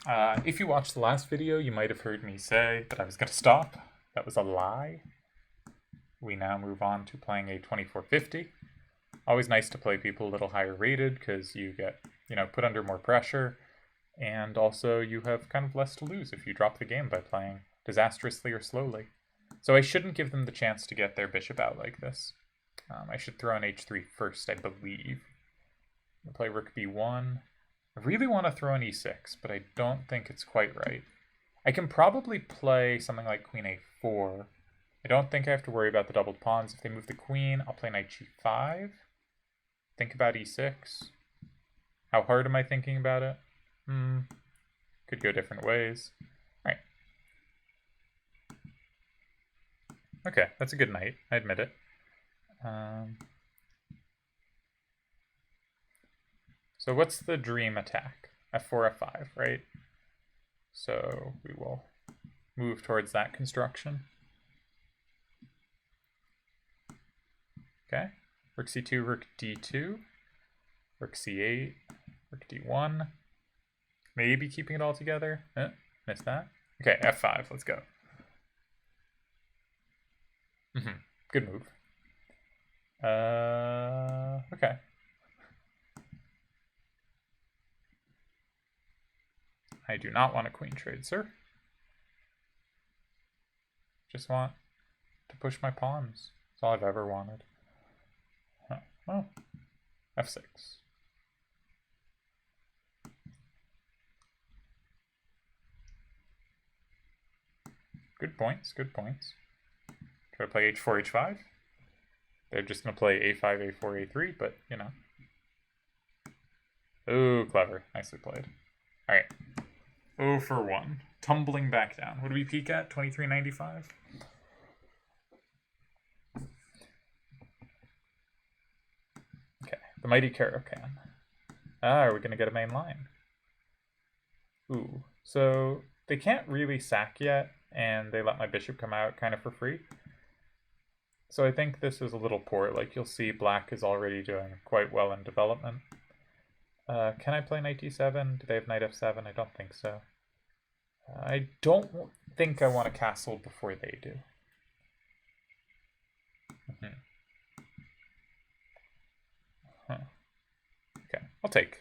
If you watched the last video, you might have heard me say that I was going to stop. That was a lie. We now move on to playing a 2450. Always nice to play people a little higher rated because you get, put under more pressure, and also you have kind of less to lose if you drop the game by playing disastrously or slowly. So I shouldn't give them the chance to get their bishop out like this. I should throw in h3 first, I believe. I'll play rook b1. I really want to throw an e6, but I don't think it's quite right. I can probably play something like queen a4. I don't think I have to worry about the doubled pawns. If they move the queen, I'll play knight g5. Think about e6. How hard am I thinking about it? Could go different ways. Alright. Okay, that's a good knight. I admit it. So what's the dream attack? f4, f5, right? So we will move towards that construction. Okay, rook c2, rook d2, rook c8, rook d1. Maybe keeping it all together. Missed that. Okay, f5, let's go. Good move. Okay. I do not want a queen trade, sir. Just want to push my pawns. That's all I've ever wanted. Oh, f6. Good points, good points. Try to play h4, h5. They're just going to play a5, a4, a3, but, Ooh, clever. Nicely played. Alright. 0 for 1. Tumbling back down. What do we peak at? 23.95? Okay. The Mighty Caro-Kann. Are we going to get a main line? Ooh. So they can't really sack yet, and they let my bishop come out kind of for free. So I think this is a little poor. Like, you'll see black is already doing quite well in development. Can I play knight d7? Do they have knight f7? I don't think so. I don't think I want to castle before they do. Okay, I'll take.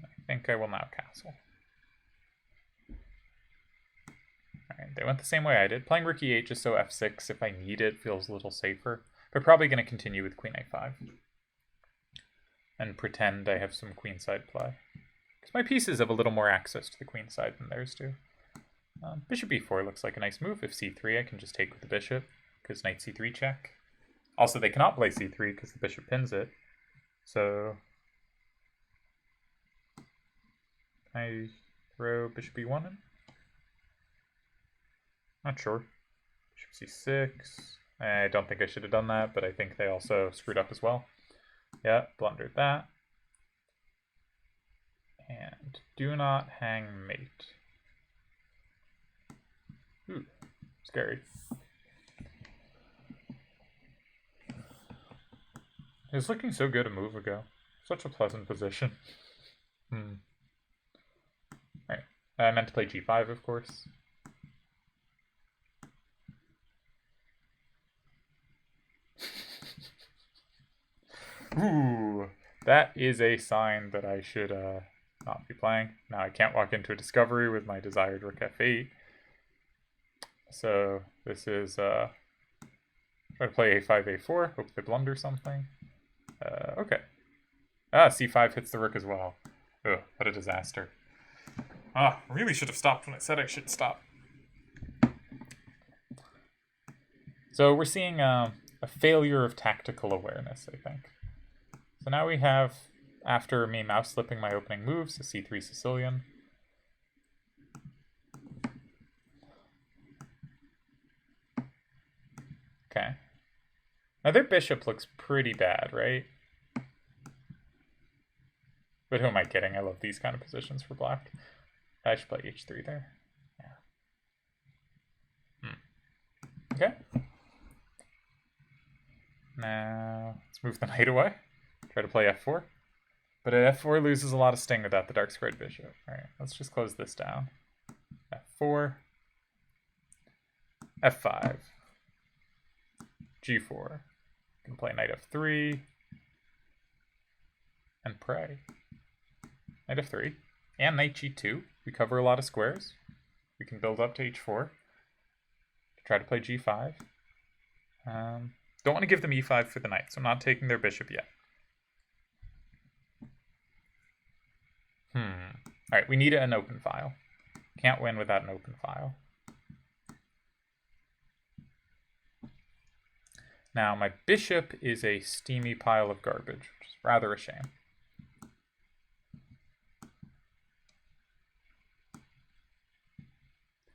I think I will now castle. Alright, they went the same way I did. Playing rook e8 just so f6, if I need it, feels a little safer. But probably going to continue with queen a5. And pretend I have some queenside play. Because my pieces have a little more access to the queen side than theirs do. Bishop e4 looks like a nice move. If c3, I can just take with the bishop, because knight c3 check. Also, they cannot play c3 because the bishop pins it. So I throw bishop e1 in? Not sure. Bishop c6. I don't think I should have done that, but I think they also screwed up as well. Yeah, blundered that. And do not hang mate. Ooh, scary. It was looking so good a move ago. Such a pleasant position. Alright. I meant to play g5, of course. Ooh, that is a sign that I should not be playing. Now I can't walk into a discovery with my desired rook f8. So this is try to play a5, a4. Hope they blunder something. Okay. c5 hits the rook as well. Ugh, what a disaster. Really should have stopped when I said I should stop. So we're seeing a failure of tactical awareness, I think. So now we have, after me mouse slipping my opening moves, a c3 Sicilian. Okay. Now their bishop looks pretty bad, right? But who am I kidding? I love these kind of positions for black. I should play h3 there. Yeah. Okay. Now let's move the knight away. Try to play f4. But f4 loses a lot of sting without the dark squared bishop. Alright, let's just close this down. f4, f5, g4. Can play knight f3, and pray. Knight f3, and knight g2. We cover a lot of squares. We can build up to h4. Try to play g5. Don't want to give them e5 for the knight, so I'm not taking their bishop yet. Alright, we need an open file. Can't win without an open file. Now, my bishop is a steamy pile of garbage, which is rather a shame.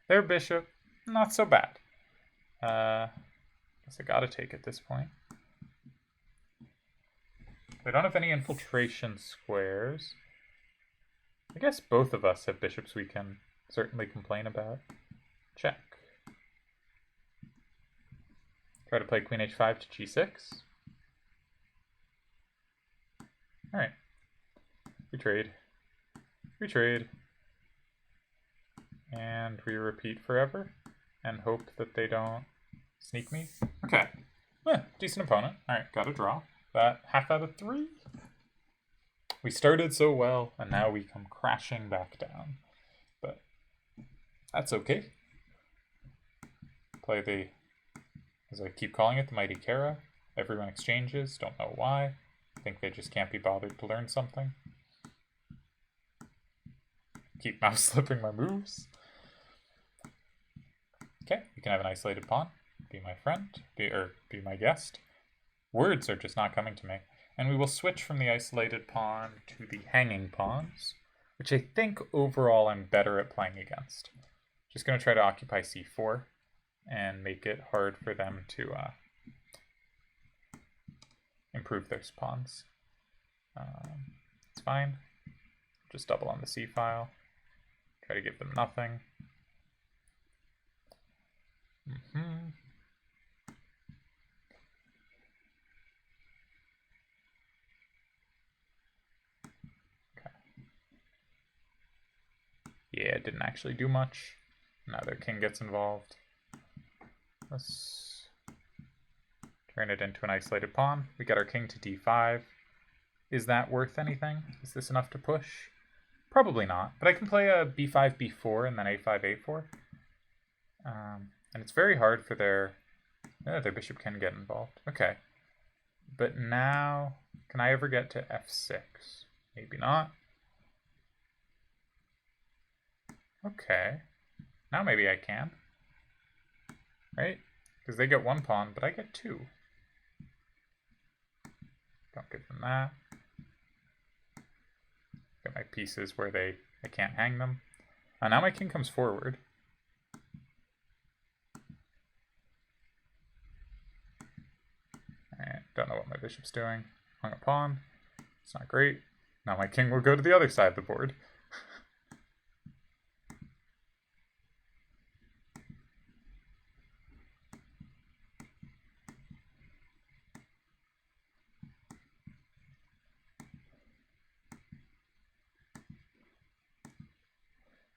Their bishop, not so bad. Guess I gotta take at this point. They don't have any infiltration squares. I guess both of us have bishops we can certainly complain about. Check. Try to play queen h5 to g6. Alright. We trade. We trade. And we repeat forever and hope that they don't sneak me. Okay. Decent opponent. Alright, got a draw. That half out of 3. We started so well, and now we come crashing back down. But that's okay. Play the, as I keep calling it, the Mighty Kara. Everyone exchanges, don't know why. Think they just can't be bothered to learn something. Keep mouse slipping my moves. Okay, you can have an isolated pawn. Be my friend, be my guest. Words are just not coming to me. And we will switch from the isolated pawn to the hanging pawns, which I think overall I'm better at playing against. Just going to try to occupy c4 and make it hard for them to improve their pawns. It's fine. Just double on the c file. Try to give them nothing. Yeah, it didn't actually do much. Now their king gets involved. Let's turn it into an isolated pawn. We get our king to d5. Is that worth anything? Is this enough to push? Probably not, but I can play a b5, b4, and then a5, a4. And it's very hard for their bishop can get involved. Okay. But now, can I ever get to f6? Maybe not. Okay. Now maybe I can. Right? Because they get one pawn, but I get two. Don't give them that. Get my pieces where I can't hang them. Now my king comes forward. Alright, don't know what my bishop's doing. Hung a pawn. It's not great. Now my king will go to the other side of the board.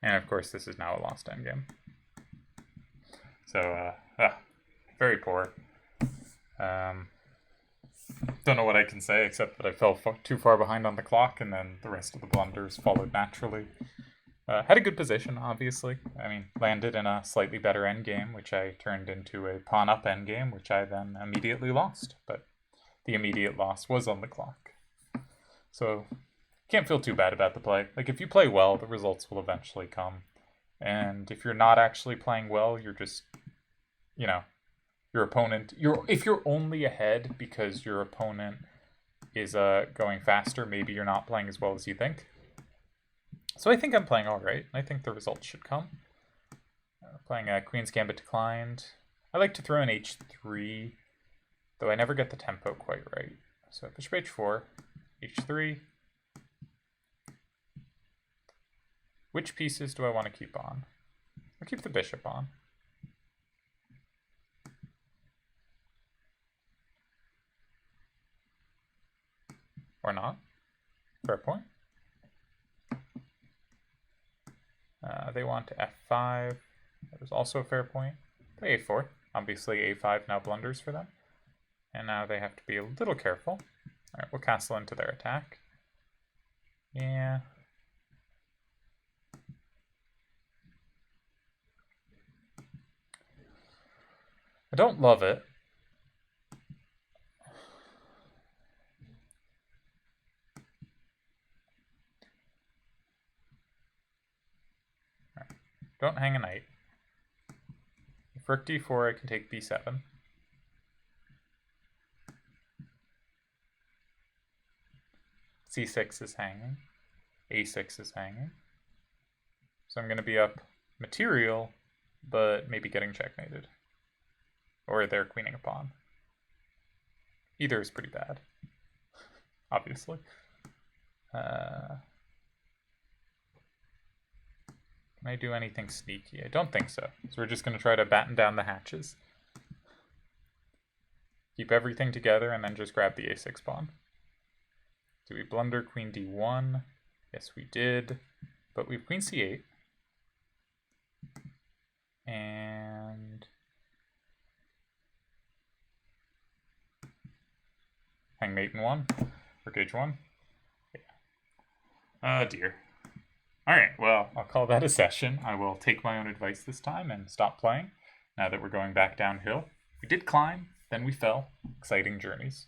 And of course, this is now a lost endgame. So, very poor. Don't know what I can say except that I fell too far behind on the clock, and then the rest of the blunders followed naturally. Had a good position, obviously. I mean, landed in a slightly better endgame, which I turned into a pawn-up endgame, which I then immediately lost. But the immediate loss was on the clock. So, can't feel too bad about the play. Like, if you play well, the results will eventually come. And if you're not actually playing well, you're just, you know, your opponent, if you're only ahead because your opponent is going faster, maybe you're not playing as well as you think. So I think I'm playing all right. I think the results should come. Playing Queen's Gambit declined. I like to throw in h3, though I never get the tempo quite right. So bishop h4, h3. Which pieces do I want to keep on? I'll keep the bishop on. Or not. Fair point. They want f5. That was also a fair point. Play a4. Obviously a5 now blunders for them. And now they have to be a little careful. Alright, we'll castle into their attack. Yeah. I don't love it. Right. Don't hang a knight. If rook d4, I can take b7. c6 is hanging. a6 is hanging. So I'm going to be up material, but maybe getting checkmated. Or they're queening a pawn. Either is pretty bad, obviously. Can I do anything sneaky? I don't think so. So we're just going to try to batten down the hatches. Keep everything together and then just grab the a6 pawn. Do we blunder queen d1? Yes, we did. But we have queen c8. And hang mate in 1. Rook h1. Yeah. Oh dear. Alright, well, I'll call that a session. I will take my own advice this time and stop playing, now that we're going back downhill. We did climb, then we fell. Exciting journeys.